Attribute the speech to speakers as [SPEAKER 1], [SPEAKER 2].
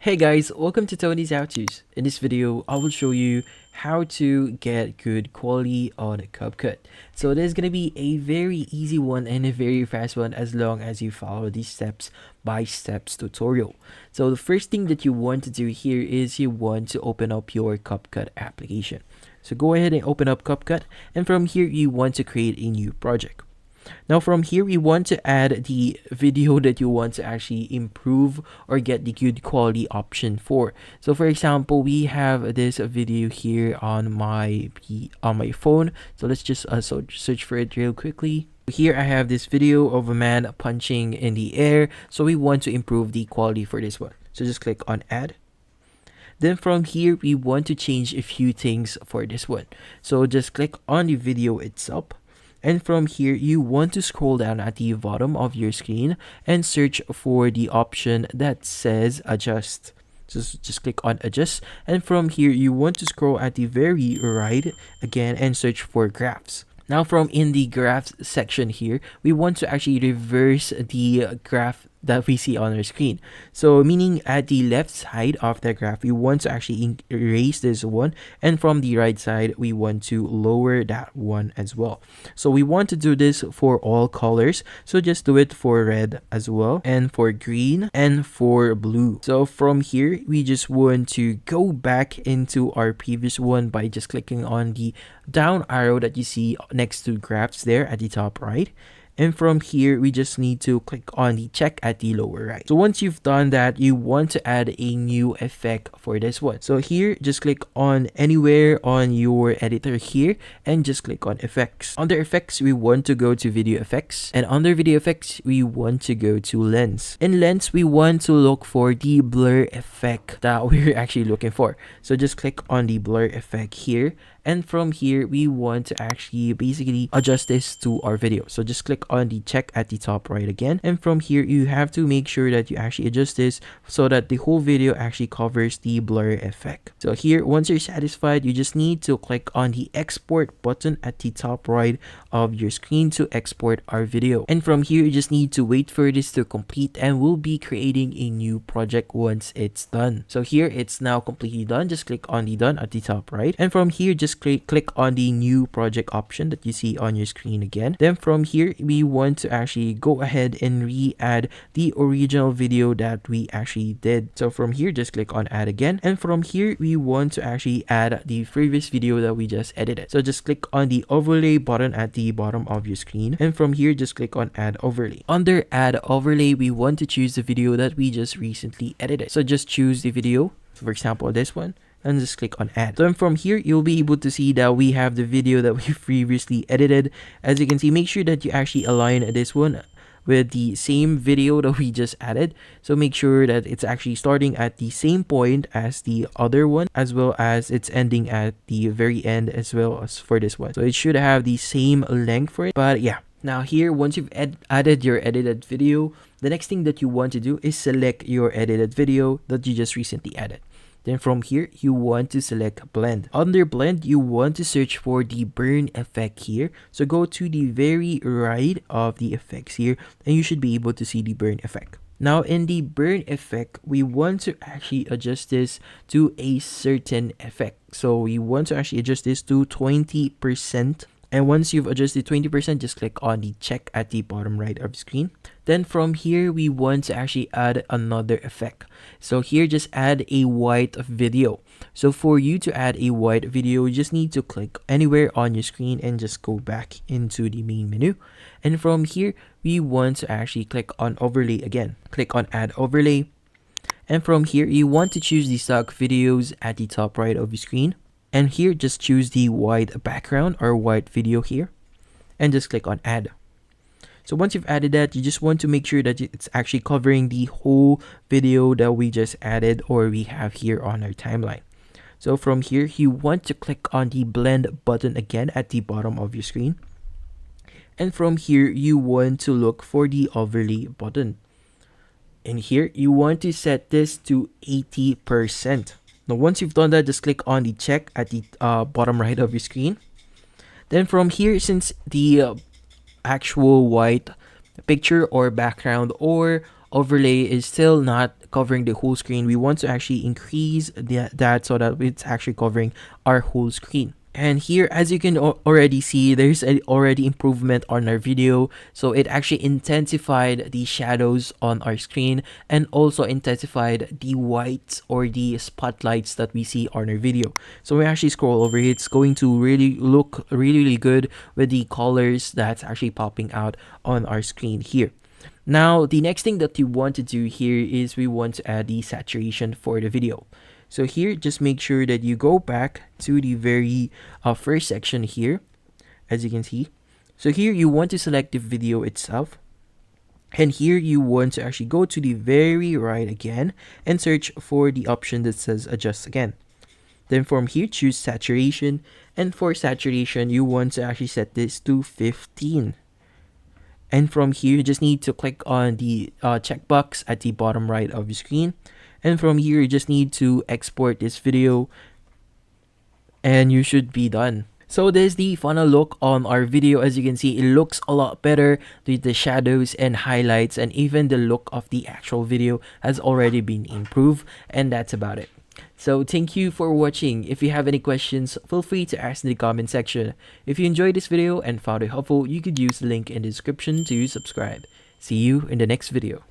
[SPEAKER 1] Hey guys, welcome to Tony's How To's. In this video, I will show you how to get good quality on CapCut. So this is going to be a very easy one and a very fast one as long as you follow these steps by steps tutorial. So the first thing that you want to do here is you want to open up your CapCut application. So go ahead and open up CapCut, and from here you want to create a new project. Now from here, we want to add the video that you want to actually improve or get the good quality option for. So for example, we have this video here on my phone. So let's just search for it real quickly. Here I have this video of a man punching in the air. So we want to improve the quality for this one. So just click on add. Then from here, we want to change a few things for this one. So just click on the video itself. And from here, you want to scroll down at the bottom of your screen and search for the option that says adjust. Just click on adjust, and from here you want to scroll at the very right again and search for graphs. Now from in the graphs section here, we want to actually reverse the graph that we see on our screen. So meaning at the left side of the graph, we want to actually erase this one, and from the right side we want to lower that one as well. So we want to do this for all colors, so just do it for red as well, and for green, and for blue. So from here we just want to go back into our previous one by just clicking on the down arrow that you see next to graphs there at the top right. And from here, we just need to click on the check at the lower right. So once you've done that, you want to add a new effect for this one. So here, just click on anywhere on your editor here and just click on effects. Under effects, we want to go to video effects, and under video effects, we want to go to lens. In lens, we want to look for the blur effect that we're actually looking for. So just click on the blur effect here. And from here, we want to actually basically adjust this to our video. So just click on the check at the top right again. And from here, you have to make sure that you actually adjust this so that the whole video actually covers the blur effect. So here, once you're satisfied, you just need to click on the export button at the top right of your screen to export our video. And from here, you just need to wait for this to complete, and we'll be creating a new project once it's done. So here, it's now completely done. Just click on the done at the top right. And from here, just click on the new project option that you see on your screen again. Then from here, we want to actually go ahead and re-add the original video that we actually did. So from here, just click on add again. And from here, we want to actually add the previous video that we just edited. So just click on the overlay button at the bottom of your screen. And from here, just click on add overlay. Under add overlay, we want to choose the video that we just recently edited. So just choose the video, for example, this one, and just click on add. So from here, you'll be able to see that we have the video that we previously edited. As you can see, make sure that you actually align this one with the same video that we just added. So make sure that it's actually starting at the same point as the other one, as well as it's ending at the very end as well as for this one. So it should have the same length for it. But yeah, now here, once you've added your edited video, the next thing that you want to do is select your edited video that you just recently added. Then from here, you want to select blend. Under blend, you want to search for the burn effect here. So go to the very right of the effects here, and you should be able to see the burn effect. Now in the burn effect, we want to actually adjust this to a certain effect. So we want to actually adjust this to 20%. And once you've adjusted 20%, just click on the check at the bottom right of the screen. Then from here, we want to actually add another effect. So here, just add a white video. So for you to add a white video, you just need to click anywhere on your screen and just go back into the main menu. And from here, we want to actually click on overlay again. Click on add overlay. And from here, you want to choose the stock videos at the top right of your screen. And here, just choose the white background or white video here, and just click on add. So once you've added that, you just want to make sure that it's actually covering the whole video that we just added or we have here on our timeline. So from here, you want to click on the blend button again at the bottom of your screen. And from here, you want to look for the overlay button. And here, you want to set this to 80%. Now, once you've done that, just click on the check at the bottom right of your screen. Then from here, since the actual white picture or background or overlay is still not covering the whole screen, we want to actually increase that so that it's actually covering our whole screen. And here, as you can already see, there's already improvement on our video. So it actually intensified the shadows on our screen and also intensified the whites or the spotlights that we see on our video. So we actually scroll over here, it's going to really look really good with the colors that's actually popping out on our screen here. Now, the next thing that you want to do here is we want to add the saturation for the video. So here, just make sure that you go back to the very first section here, as you can see. So here, you want to select the video itself. And here, you want to actually go to the very right again and search for the option that says adjust again. Then from here, choose saturation. And for saturation, you want to actually set this to 15. And from here, you just need to click on the checkbox at the bottom right of your screen. And from here, you just need to export this video and you should be done. So there's the final look on our video. As you can see, it looks a lot better with the shadows and highlights, and even the look of the actual video has already been improved. And that's about it. So thank you for watching. If you have any questions, feel free to ask in the comment section. If you enjoyed this video and found it helpful, you could use the link in the description to subscribe. See you in the next video.